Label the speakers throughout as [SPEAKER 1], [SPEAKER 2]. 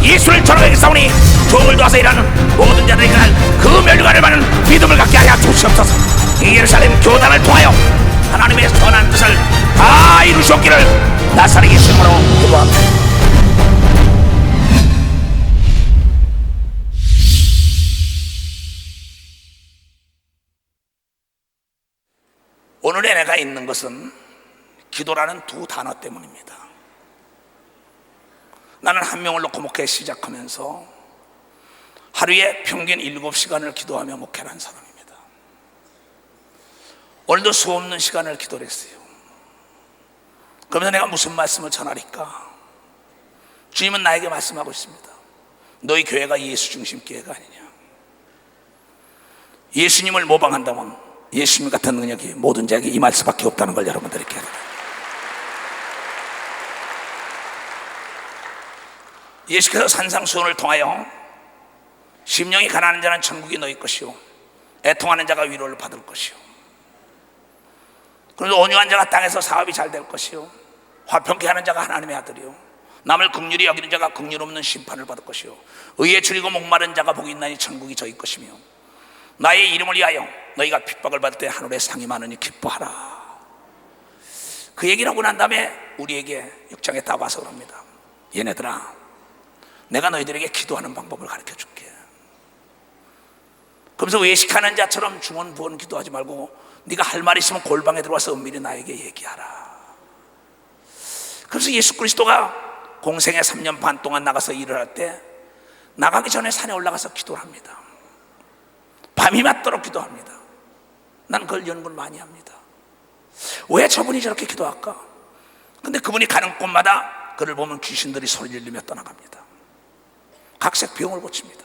[SPEAKER 1] 예수를 전하게 싸우니 종을 도와서 일하는 모든 자들이 그날 그 멸류관을 받는 믿음을 갖게 하여 주시옵소서. 이 예루살렘 교단을 통하여 하나님의 선한 뜻을 다 이루시옵기를 나사렛 예수 이름으로 기도합니다. 오늘의 내가 있는 것은 기도라는 두 단어 때문입니다. 나는 한 명을 놓고 목회 시작하면서 하루에 평균 7시간을 기도하며 목회를 한 사람입니다. 오늘도 수없는 시간을 기도를 했어요. 그러면서 내가 무슨 말씀을 전하리까? 주님은 나에게 말씀하고 있습니다. 너희 교회가 예수 중심 교회가 아니냐. 예수님을 모방한다면 예수님 같은 능력이 모든 자에게 임할 수밖에 없다는 걸 여러분들이 깨달아야 돼요. 예수께서 산상수훈을 통하여 심령이 가난한 자는 천국이 너희 것이요 애통하는 자가 위로를 받을 것이요 그리고 온유한 자가 땅에서 사업이 잘 될 것이요 화평케 하는 자가 하나님의 아들이요 남을 긍휼히 여기는 자가 긍휼 없는 심판을 받을 것이요 의에 줄이고 목마른 자가 복이 있나니 천국이 저희 것이며 나의 이름을 위하여 너희가 핍박을 받을 때 하늘에 상이 많으니 기뻐하라. 그 얘기를 하고 난 다음에 우리에게 6장에 딱 와서 그럽니다. 얘네들아, 내가 너희들에게 기도하는 방법을 가르쳐 줄게. 그러면서 외식하는 자처럼 중언부언 기도하지 말고 네가 할 말 있으면 골방에 들어와서 은밀히 나에게 얘기하라. 그래서 예수 그리스도가 공생애 3년 반 동안 나가서 일을 할 때 나가기 전에 산에 올라가서 기도를 합니다. 밤이 맞도록 기도합니다. 난 그걸 연구를 많이 합니다. 왜 저분이 저렇게 기도할까? 근데 그분이 가는 곳마다 그를 보면 귀신들이 소리를 지르며 떠나갑니다. 각색 병을 고칩니다.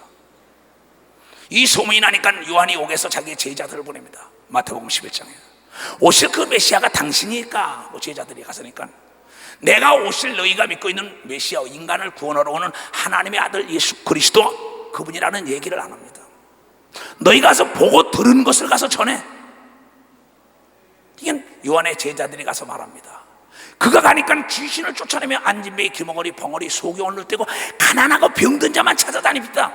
[SPEAKER 1] 이 소문이 나니까 요한이 옥에서 자기의 제자들을 보냅니다. 마태복음 11장에 오실 그 메시아가 당신이니까 제자들이 가서니까 내가 오실 너희가 믿고 있는 메시아 인간을 구원하러 오는 하나님의 아들 예수 그리스도 그분이라는 얘기를 안 합니다. 너희 가서 보고 들은 것을 가서 전해. 이게 요한의 제자들이 가서 말합니다. 그가 가니까 귀신을 쫓아내며 안진뱅이, 기머거리, 벙어리, 소경을 떼고 가난하고 병든 자만 찾아다닙니다.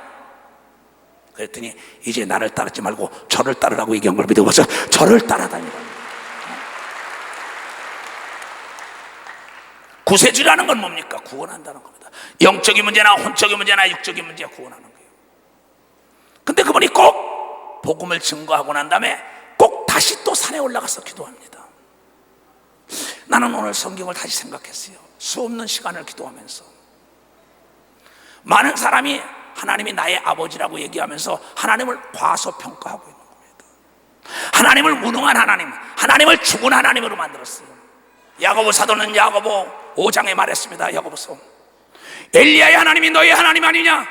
[SPEAKER 1] 그랬더니 이제 나를 따르지 말고 저를 따르라고 얘기한 걸 믿고 와서 저를 따라다니라. 구세주라는 건 뭡니까? 구원한다는 겁니다. 영적인 문제나 혼적인 문제나 육적인 문제 구원하는 거예요. 근데 그분이 꼭 복음을 증거하고 난 다음에 꼭 다시 또 산에 올라가서 기도합니다. 나는 오늘 성경을 다시 생각했어요. 수없는 시간을 기도하면서 많은 사람이 하나님이 나의 아버지라고 얘기하면서 하나님을 과소평가하고 있는 겁니다. 하나님을 무능한 하나님, 하나님을 죽은 하나님으로 만들었어요. 야고보 사도는 야고보 5장에 말했습니다. 야고보서 엘리야의 하나님이 너의 하나님 아니냐?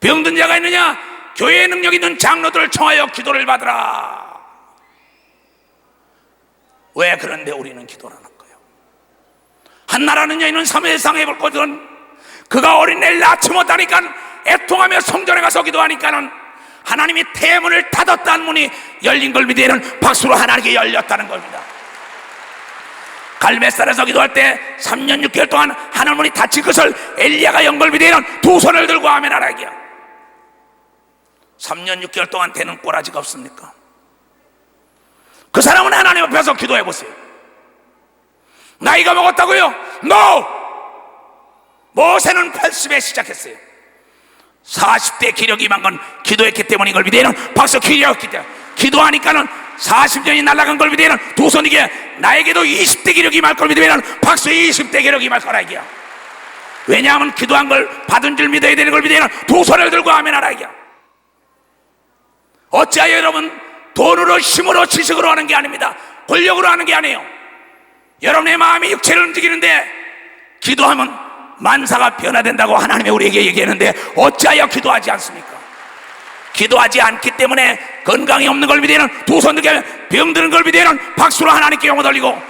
[SPEAKER 1] 병든 자가 있느냐? 교회의 능력 있는 장로들을 청하여 기도를 받으라. 왜 그런데 우리는 기도를 안 할까요? 한나라는 여인은 세상에 볼 거든 그가 어린애를 낳지 못하니까 애통하며 성전에 가서 기도하니까는 하나님이 태문을 닫았다는 문이 열린 걸 믿으면 박수로 하나님께 열렸다는 겁니다. 갈멜산에서 기도할 때 3년 6개월 동안 하늘문이 닫힌 것을 엘리야가 연 걸 믿으면 두 손을 들고 아멘 하라 얘기야. 3년 6개월 동안 되는 꼬라지가 없습니까? 그 사람은 하나님 앞에서 기도해 보세요. 나이가 먹었다고요? NO! 모세는 80에 시작했어요. 40대 기력이 임한 건 기도했기 때문에 이걸 믿으면 박수 기력했기 때문에 기도하니까는 40년이 날아간 걸 믿으면 두 손 이게 나에게도 20대 기력이 임할 걸 믿으면 박수 20대 기력이 임할 거라 이게야. 왜냐하면 기도한 걸 받은 줄 믿어야 되는 걸 믿으면 두 손을 들고 아멘 하라 이게야. 어찌하여 여러분 돈으로 힘으로 지식으로 하는 게 아닙니다. 권력으로 하는 게 아니에요. 여러분의 마음이 육체를 움직이는데 기도하면 만사가 변화된다고 하나님이 우리에게 얘기했는데 어찌하여 기도하지 않습니까? 기도하지 않기 때문에 건강이 없는 걸 믿으면 두 손 들게 병드는 걸 믿으면 박수로 하나님께 영혼 돌리고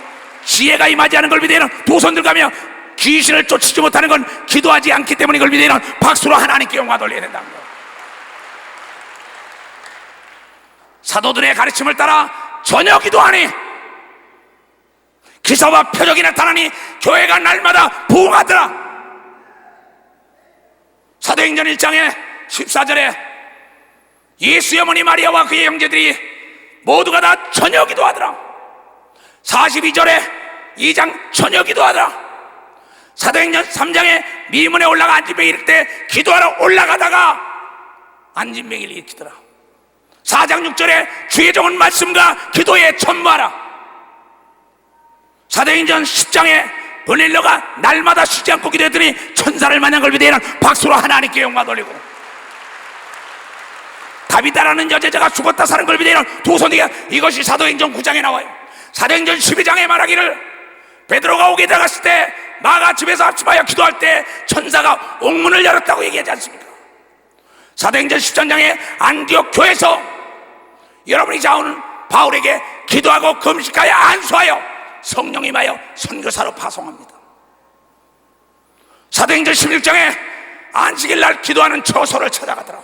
[SPEAKER 1] 지혜가 임하지 않은 걸 믿으면 두 손 들가며 귀신을 쫓지 못하는 건 기도하지 않기 때문에 이걸 믿으면 박수로 하나님께 영광 돌려야 된다는 거예요. 사도들의 가르침을 따라 전혀 기도하니 기사와 표적이 나타나니 교회가 날마다 부흥하더라. 사도행전 1장에 14절에 예수의 어머니 마리아와 그의 형제들이 모두가 다 저녁 기도하더라. 42절에 2장 저녁 기도하더라. 사도행전 3장에 미문에 올라가 안진뱅이 일으킬 때 기도하러 올라가다가 안진뱅이를 일으키더라. 4장 6절에 주의 종은 말씀과 기도에 전무하라. 사도행전 10장에 버닐러가 날마다 쉬지 않고 기도했더니 천사를 만난 걸 비대하는 박수로 하나님께 영광 돌리고, 다비다라는 여자가 죽었다 사는 걸 비대하는 두 손이가, 이것이 사도행전 9장에 나와요. 사도행전 12장에 말하기를 베드로가 옥에 들어갔을 때 마가 집에서 합심하여 기도할 때 천사가 옥문을 열었다고 얘기하지 않습니까? 사도행전 13장에 안디옥 교회에서 여러분이 자오는 바울에게 기도하고 금식하여 안수하여 성령이 임하여 선교사로 파송합니다. 사도행전 16장에 안식일 날 기도하는 처소를 찾아가더라.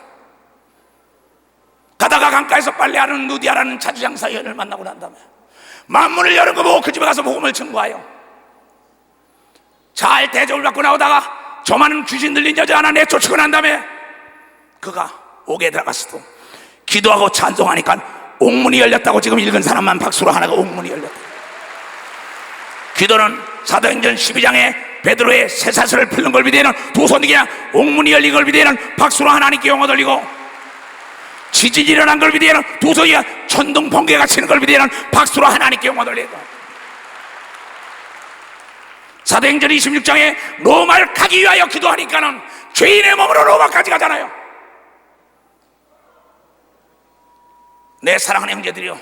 [SPEAKER 1] 가다가 강가에서 빨래하는 누디아라는 자주장사 여인을 만나고 난 다음에 만문을 여는 거 보고 그 집에 가서 복음을 전거하여 잘 대접을 받고 나오다가 저 많은 귀신 들린 여자 하나 내쫓고 난 다음에 그가 옥에 들어갔을 때 기도하고 찬송하니까 옥문이 열렸다고. 지금 읽은 사람만 박수로 하나가 옥문이 열렸다. 기도는 사도행전 12장에 베드로의 쇠사슬을 풀는 걸 비대는 두 손이 그냥 옥문이 열린 걸 비대는 박수로 하나님께 영광 돌리고, 지진이 일어난 걸 비대는 두 손이 천둥 번개가 치는 걸 비대는 박수로 하나님께 영광 돌리고, 사도행전 26장에 로마를 가기 위하여 기도하니까는 죄인의 몸으로 로마까지 가잖아요. 내 사랑하는 형제들이요,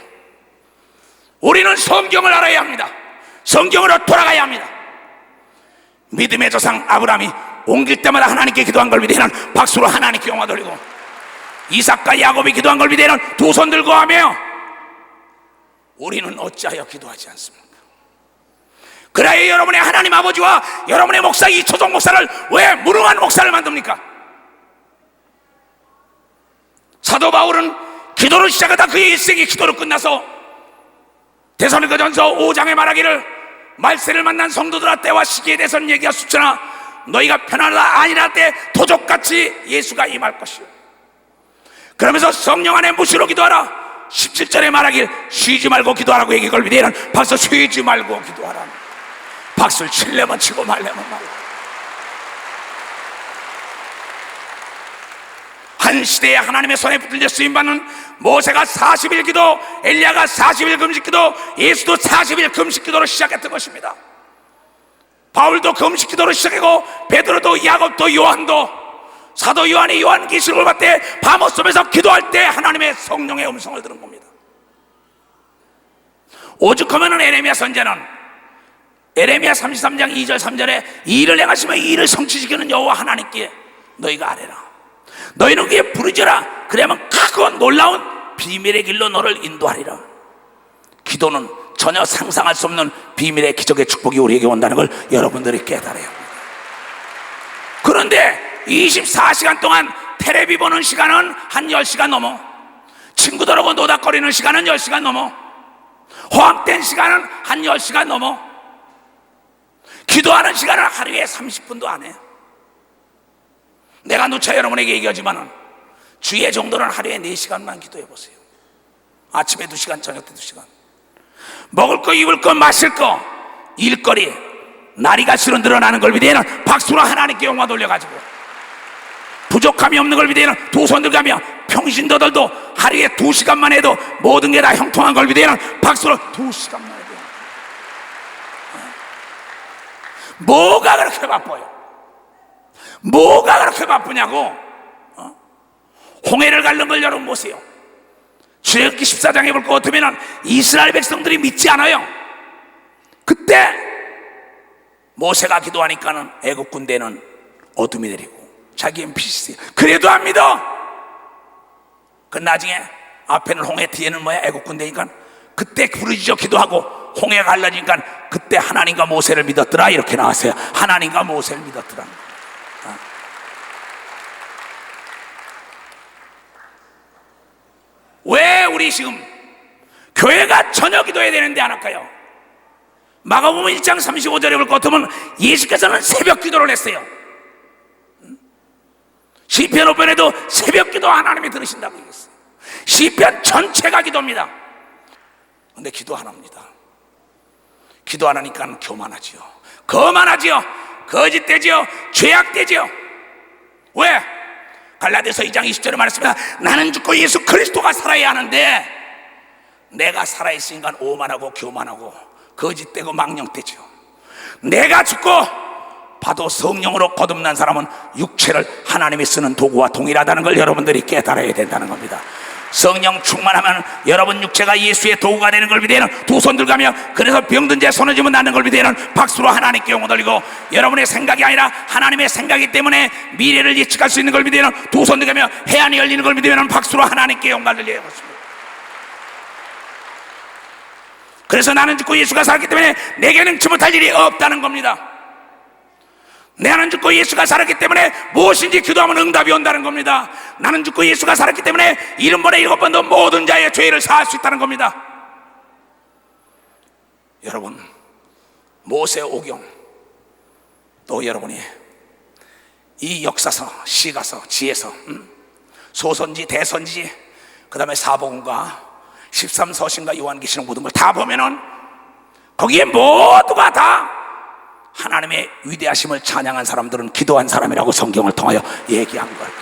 [SPEAKER 1] 우리는 성경을 알아야 합니다. 성경으로 돌아가야 합니다. 믿음의 조상 아브라함이 옮길 때마다 하나님께 기도한 걸 믿으면 박수로 하나님께 영광 돌리고, 이삭과 야곱이 기도한 걸 믿으면 두 손 들고 하며, 우리는 어찌하여 기도하지 않습니까? 그래야 여러분의 하나님 아버지와 여러분의 목사 이초종 목사를 왜 무능한 목사를 만듭니까? 사도 바울은 기도를 시작하다 그의 일생이 기도로 끝나서 데살로니가전서 5장에 말하기를 말세를 만난 성도들아 때와 시기에 대해서는 얘기할 수 없으나 너희가 편안하다 아니라 때 도적같이 예수가 임할 것이요. 그러면서 성령 안에 무시로 기도하라. 17절에 말하길 쉬지 말고 기도하라고 얘기 걸 비대는 벌써 쉬지 말고 기도하라. 박수를 칠려면 치고 말려면 말라. 한 시대에 하나님의 손에 붙들려 쓰임받는 모세가 40일 기도, 엘리야가 40일 금식 기도, 예수도 40일 금식 기도로 시작했던 것입니다. 바울도 금식 기도로 시작하고 베드로도 야곱도 요한도, 사도 요한이 요한계시록을 받을 때 밤옷섬에서 기도할 때 하나님의 성령의 음성을 들은 겁니다. 오죽하면 에레미야 선지자는 에레미야 33장 2절 3절에 이 일을 행하시며 이 일을 성취시키는 여호와 하나님께 너희가 아뢰라. 너희는 그에 부르짖어라. 그래야만 크고 놀라운 비밀의 길로 너를 인도하리라. 기도는 전혀 상상할 수 없는 비밀의 기적의 축복이 우리에게 온다는 걸 여러분들이 깨달아야 합니다. 그런데 24시간 동안 텔레비 보는 시간은 한 10시간 넘어, 친구들하고 노닥거리는 시간은 10시간 넘어, 호황된 시간은 한 10시간 넘어, 기도하는 시간은 하루에 30분도 안 해. 내가 누차 여러분에게 얘기하지만은 주의 정도는 하루에 4시간만 기도해 보세요. 아침에 2시간, 저녁 때 2시간. 먹을 거, 입을 거, 마실 거, 일거리, 날이 갈수록 늘어나는 걸 비대는 박수로 하나님께 영광 돌려가지고, 부족함이 없는 걸 비대는 두 손 들가며 평신도들도 하루에 2시간만 해도 모든 게 다 형통한 걸 비대는 박수로 2시간만 해도. 뭐가 그렇게 바빠요? 뭐가 그렇게 바쁘냐고. 홍해를 가른 걸 여러분 보세요. 출애굽기 14장에 볼 것 같으면 이스라엘 백성들이 믿지 않아요. 그때 모세가 기도하니까는 애국 군대는 어둠이 내리고 자기는 빛이 있어요. 그래도 안 믿어. 그 나중에 앞에는 홍해, 뒤에는 뭐야? 애국 군대니까 그때 부르짖어 기도하고 홍해가 갈라지니까 그때 하나님과 모세를 믿었더라 이렇게 나왔어요. 하나님과 모세를 믿었더라. 왜 우리 지금 교회가 저녁 기도해야 되는데 안 할까요? 마가복음 1장 35절에 볼 것 같으면 예수께서는 새벽 기도를 했어요. 시편 5편에도 새벽 기도 하나님이 들으신다고 얘기했어요. 시편 전체가 기도입니다. 근데 기도 안 합니다. 기도 안 하니까 교만하지요, 거만하지요, 거짓되지요, 죄악되지요. 왜? 갈라디아서 2장 20절에 말했습니다. 나는 죽고 예수 그리스도가 살아야 하는데 내가 살아있으니까 오만하고 교만하고 거짓되고 망령되지요. 내가 죽고 봐도 성령으로 거듭난 사람은 육체를 하나님이 쓰는 도구와 동일하다는 걸 여러분들이 깨달아야 된다는 겁니다. 성령 충만하면 여러분 육체가 예수의 도구가 되는 걸 믿으면 두 손 들가며, 그래서 병든 자 손을 쥐면 낫는 걸 믿으면 박수로 하나님께 영혼 돌리고, 여러분의 생각이 아니라 하나님의 생각이기 때문에 미래를 예측할 수 있는 걸 믿으면 두 손 들가며 해안이 열리는 걸 믿으면 박수로 하나님께 영광 돌려야 것입니다. 그래서 나는 죽고 예수가 살았기 때문에 내게 능치 못할 일이 없다는 겁니다. 나는 죽고 예수가 살았기 때문에 무엇인지 기도하면 응답이 온다는 겁니다. 나는 죽고 예수가 살았기 때문에 70번에 7번도 모든 자의 죄를 사할 수 있다는 겁니다. 여러분, 모세 오경, 또 여러분이 이 역사서, 시가서, 지혜서, 소선지, 대선지, 그 다음에 사복음과 13서신과 요한계시록 모든 걸 다 보면은 거기에 모두가 다 하나님의 위대하심을 찬양한 사람들은 기도한 사람이라고 성경을 통하여 얘기한 거예요.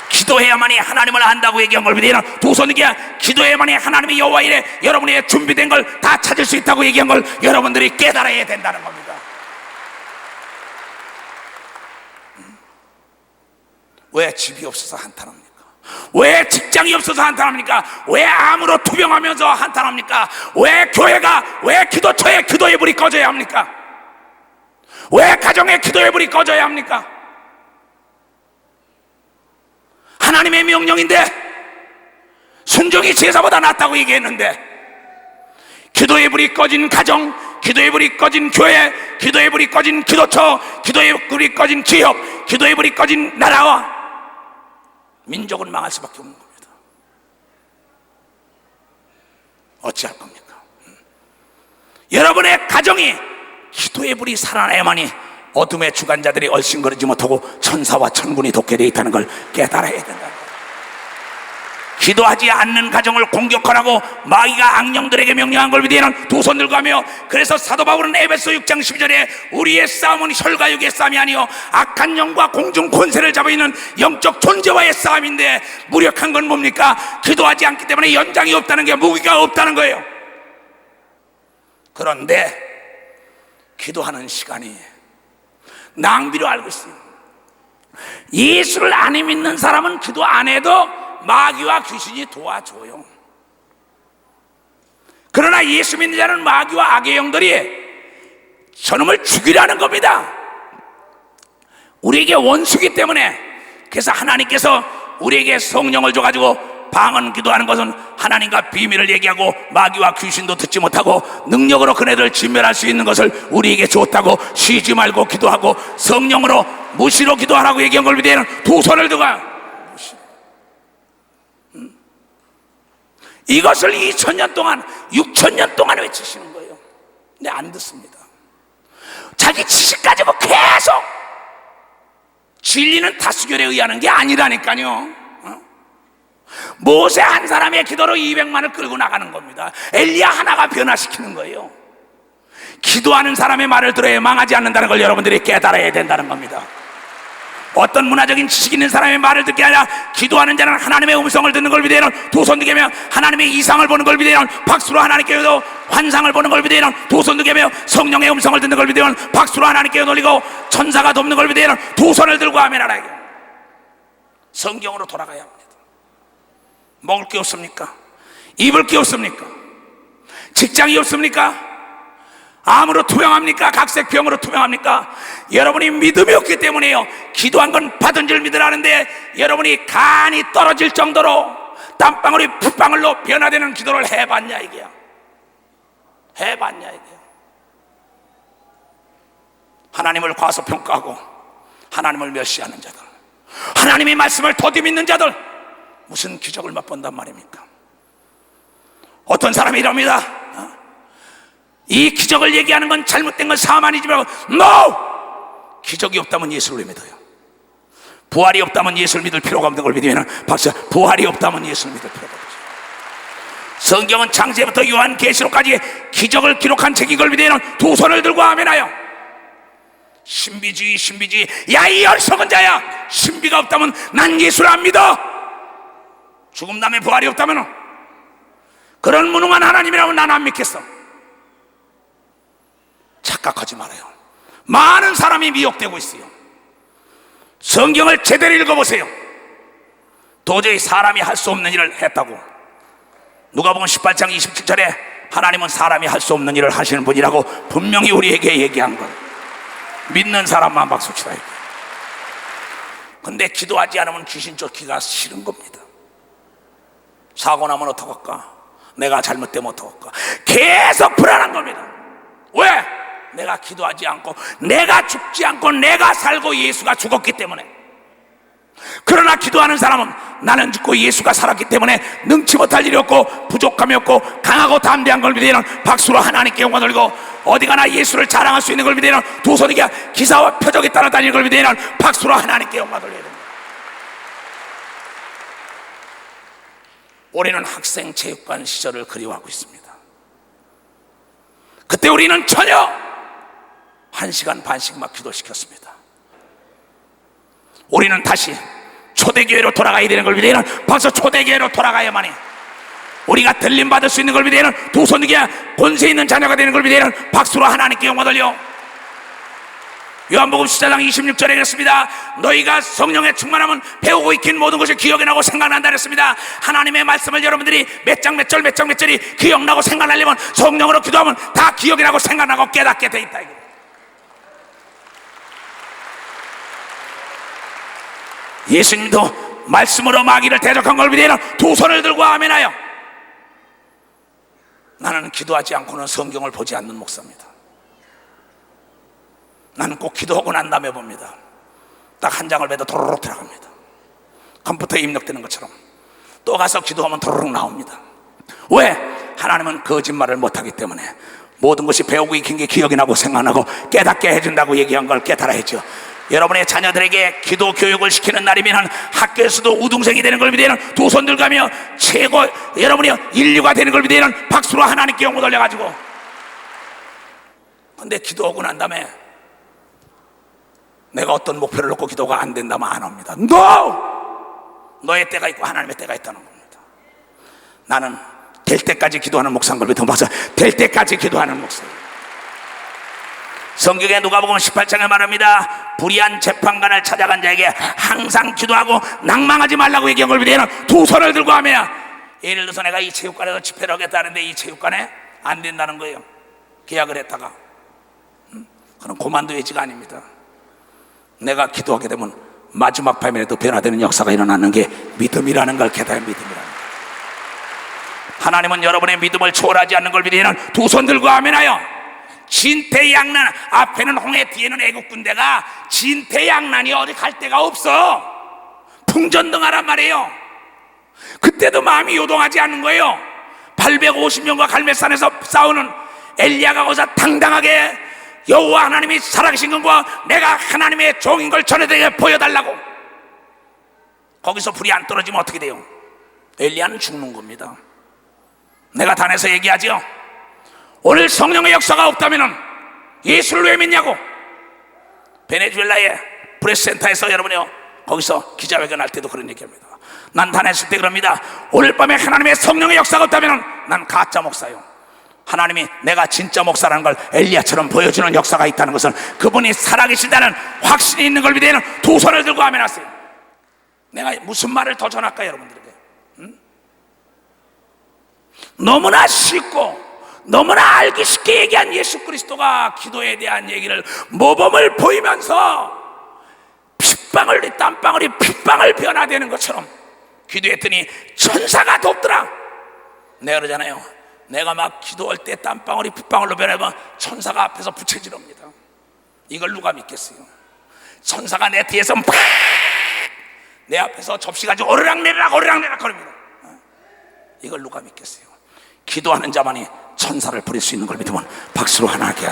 [SPEAKER 1] 기도해야만이 하나님을 안다고 얘기한 걸 믿으면 두 손 들게, 기도해야만이 하나님의 여호와 이래 여러분의 준비된 걸 다 찾을 수 있다고 얘기한 걸 여러분들이 깨달아야 된다는 겁니다. 왜 집이 없어서 한탄합니까? 왜 직장이 없어서 한탄합니까? 왜 암으로 투병하면서 한탄합니까? 왜 교회가, 왜 기도처에 기도의 불이 꺼져야 합니까? 왜 가정에 기도의 불이 꺼져야 합니까? 하나님의 명령인데 순종이 제사보다 낫다고 얘기했는데, 기도의 불이 꺼진 가정, 기도의 불이 꺼진 교회, 기도의 불이 꺼진 기도처, 기도의 불이 꺼진 기업, 기도의 불이 꺼진 나라와 민족은 망할 수밖에 없는 겁니다. 어찌할 겁니까? 여러분의 가정이 기도의 불이 살아나야만이 어둠의 주관자들이 얼씬거리지 못하고 천사와 천군이 돕게 되어 있다는 걸 깨달아야 된다는 거예요. 기도하지 않는 가정을 공격하라고 마귀가 악령들에게 명령한 걸 믿으면 두 손 들고 하며, 그래서 사도 바울은 에베소 6장 12절에 우리의 싸움은 혈과 육의 싸움이 아니요 악한 영과 공중 권세를 잡아 있는 영적 존재와의 싸움인데, 무력한 건 뭡니까? 기도하지 않기 때문에 연장이 없다는 게, 무기가 없다는 거예요. 그런데 기도하는 시간이 낭비로 알고 있어요. 예수를 안 믿는 사람은 기도 안 해도 마귀와 귀신이 도와줘요. 그러나 예수 믿는 자는 마귀와 악의 영들이 저놈을 죽이라는 겁니다. 우리에게 원수기 때문에. 그래서 하나님께서 우리에게 성령을 줘가지고 방언 기도하는 것은 하나님과 비밀을 얘기하고 마귀와 귀신도 듣지 못하고 능력으로 그네들을 진멸할 수 있는 것을 우리에게 줬다고, 쉬지 말고 기도하고 성령으로 무시로 기도하라고 얘기한 걸 믿으면 두 손을 들고 이것을 2000년 동안, 6000년 동안 외치시는 거예요. 근데 안 듣습니다. 자기 지식 가지고 계속 진리는 다수결에 의하는 게 아니라니까요. 모세 한 사람의 기도로 200만을 끌고 나가는 겁니다. 엘리야 하나가 변화시키는 거예요. 기도하는 사람의 말을 들어야 망하지 않는다는 걸 여러분들이 깨달아야 된다는 겁니다. 어떤 문화적인 지식 있는 사람의 말을 듣게 아니라 기도하는 자는 하나님의 음성을 듣는 걸 믿으면 두 손 들게며, 하나님의 이상을 보는 걸 믿으면 박수로 하나님께도 환상을 보는 걸 믿으면 두 손 들게며, 성령의 음성을 듣는 걸 믿으면 박수로 하나님께 돌리고, 천사가 돕는 걸 믿으면 두 손을 들고 아멘 하라. 성경으로 돌아가야 합니다. 먹을 게 없습니까? 입을 게 없습니까? 직장이 없습니까? 암으로 투병합니까? 각색병으로 투병합니까? 여러분이 믿음이 없기 때문에요. 기도한 건 받은 줄 믿으라는데 여러분이 간이 떨어질 정도로 땀방울이 풋방울로 변화되는 기도를 해봤냐 이게요. 해봤냐 이게요. 하나님을 과소평가하고 하나님을 멸시하는 자들, 하나님의 말씀을 더디 믿는 자들, 무슨 기적을 맛본단 말입니까? 어떤 사람이 이럽니다. 이 기적을 얘기하는 건 잘못된 건 사만이지 말고, NO! 기적이 없다면 예수를 왜 믿어요? 부활이 없다면 예수를 믿을 필요가 없는 걸 믿으면 박수. 부활이 없다면 예수를 믿을 필요가 없죠. 성경은 창세부터 요한계시록까지 기적을 기록한 책인 걸 믿으면 두 손을 들고 아멘하여 신비주의 야 이 어리석은 자야, 신비가 없다면 난 예수를 안 믿어. 죽음 다음에 부활이 없다면 그런 무능한 하나님이라면 난 안 믿겠어. 착각하지 말아요. 많은 사람이 미혹되고 있어요. 성경을 제대로 읽어보세요. 도저히 사람이 할 수 없는 일을 했다고. 누가복음 18장 27절에 하나님은 사람이 할 수 없는 일을 하시는 분이라고 분명히 우리에게 얘기한 것. 믿는 사람만 박수 치라. 근데 기도하지 않으면 귀신 쫓기가 싫은 겁니다. 사고 나면 어떡할까? 내가 잘못되면 어떡할까? 계속 불안한 겁니다. 왜? 내가 기도하지 않고, 내가 죽지 않고 내가 살고 예수가 죽었기 때문에. 그러나 기도하는 사람은 나는 죽고 예수가 살았기 때문에 능치 못할 일이 없고 부족함이 없고 강하고 담대한 걸 믿으면 박수로 하나님께 영광 돌리고, 어디 가나 예수를 자랑할 수 있는 걸 믿으면 두 손이 기사와 표적에 따라 다니는 걸 믿으면 박수로 하나님께 영광 돌려야 됩니다. 우리는 학생 체육관 시절을 그리워하고 있습니다. 그때 우리는 전혀 1시간 반씩만 기도시켰습니다. 우리는 다시 초대교회로 돌아가야 되는 걸 믿으면 벌써 초대교회로 돌아가야만 해. 우리가 들림받을 수 있는 걸 믿으면 두 손 위에 권세 있는 자녀가 되는 걸 믿으면 박수로 하나님께 영광 돌려. 요한복음 14장 26절에 그랬습니다. 너희가 성령에 충만하면 배우고 익힌 모든 것이 기억이 나고 생각난다 그랬습니다. 하나님의 말씀을 여러분들이 몇 장 몇 절 몇 장 몇 절이 기억나고 생각나려면 성령으로 기도하면 다 기억이 나고 생각나고 깨닫게 돼 있다. 예수님도 말씀으로 마귀를 대적한 걸 믿으면 두 손을 들고 아멘하여. 나는 기도하지 않고는 성경을 보지 않는 목사입니다. 나는 꼭 기도하고 난 다음에 봅니다. 딱 한 장을 빼도 도로록 들어갑니다. 컴퓨터에 입력되는 것처럼. 또 가서 기도하면 도로록 나옵니다. 왜? 하나님은 거짓말을 못하기 때문에 모든 것이 배우고 익힌 게 기억이 나고 생각나고 깨닫게 해준다고 얘기한 걸 깨달아 했죠. 여러분의 자녀들에게 기도 교육을 시키는 날이면 학교에서도 우등생이 되는 걸 믿으면 두 손 들가며 최고 여러분이 인류가 되는 걸 믿으면 박수로 하나님께 영광 돌려가지고. 근데 기도하고 난 다음에 내가 어떤 목표를 놓고 기도가 안 된다면 안 합니다. 너의 때가 있고 하나님의 때가 있다는 겁니다. 나는 될 때까지 기도하는 목사인 걸 믿어 봐서 될 때까지 기도하는 목사. 성경에 누가복음 18장에 말합니다. 불의한 재판관을 찾아간 자에게 항상 기도하고 낭망하지 말라고 얘기한 걸 믿으면 두 손을 들고 하며. 예를 들어서 내가 이 체육관에서 집회를 하겠다는데 이 체육관에 안 된다는 거예요. 계약을 했다가 그건 고만두 예지가 아닙니다. 내가 기도하게 되면 마지막 밤에라도 변화되는 역사가 일어나는 게 믿음이라는 걸 깨달아야 믿음이라는 거예요. 하나님은 여러분의 믿음을 초월하지 않는 걸 믿으면 두 손 들고 아멘하여. 진퇴양난, 앞에는 홍해 뒤에는 애국 군대가 진퇴양난이 어디 갈 데가 없어. 풍전등하란 말이에요. 그때도 마음이 요동하지 않는 거예요. 850명과 갈멜산에서 싸우는 엘리야가 거기서 당당하게 여호와 하나님이 살아계신 것과 내가 하나님의 종인 걸 전해드리게 보여달라고. 거기서 불이 안 떨어지면 어떻게 돼요? 엘리야는 죽는 겁니다. 내가 단에서 얘기하죠. 오늘 성령의 역사가 없다면 예수를 왜 믿냐고. 베네수엘라의 프레스센터에서 여러분이요, 거기서 기자회견 할 때도 그런 얘기합니다. 난 단했을 때 그럽니다. 오늘 밤에 하나님의 성령의 역사가 없다면 난 가짜 목사요. 하나님이 내가 진짜 목사라는 걸 엘리야처럼 보여주는 역사가 있다는 것은 그분이 살아계신다는 확신이 있는 걸 믿으면 두 손을 들고 아멘하세요. 내가 무슨 말을 더 전할까 여러분들에게? 너무나 쉽고 너무나 알기 쉽게 얘기한 예수 그리스도가 기도에 대한 얘기를 모범을 보이면서 핏방울이 땀방울이 핏방울 변화되는 것처럼 기도했더니 천사가 돕더라. 내가 그러잖아요. 내가 막 기도할 때 땀방울이 핏방울로 변하면 천사가 앞에서 부채질합니다. 이걸 누가 믿겠어요? 천사가 내 뒤에서 팍! 내 앞에서 접시 가지고 오르락내리락 오르락내리락 거립니다. 이걸 누가 믿겠어요? 기도하는 자만이 천사를 부릴 수 있는 걸 믿으면 박수로 하나님께.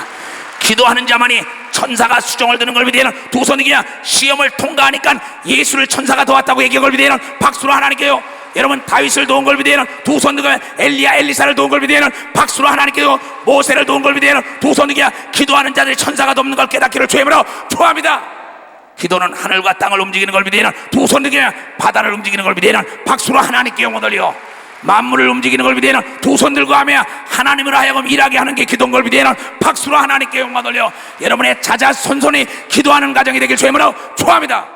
[SPEAKER 1] 기도하는 자만이 천사가 수정을 드는 걸 비대는 두 손 들기냐. 시험을 통과하니까 예수를 천사가 도왔다고 얘기한 걸 비대는 박수로 하나님께요. 여러분 다윗을 도운 걸 비대는 두 손 들기냐. 엘리야 엘리사를 도운 걸 비대는 박수로 하나님께요. 모세를 도운 걸 비대는 두 손 들기냐. 기도하는 자들이 천사가 돕는 걸 깨닫기를 주님으로 초합니다. 기도는 하늘과 땅을 움직이는 걸 비대는 두 손 들기냐. 바다를 움직이는 걸 비대는 박수로 하나님께 영광 돌려. 만물을 움직이는 걸 비대는 두 손 들고 하며 하나님을 하여금 일하게 하는 게 기도인 걸 비대는 박수로 하나님께 영광 돌려. 여러분의 자자손손이 기도하는 가정이 되길 주님으로 초합니다.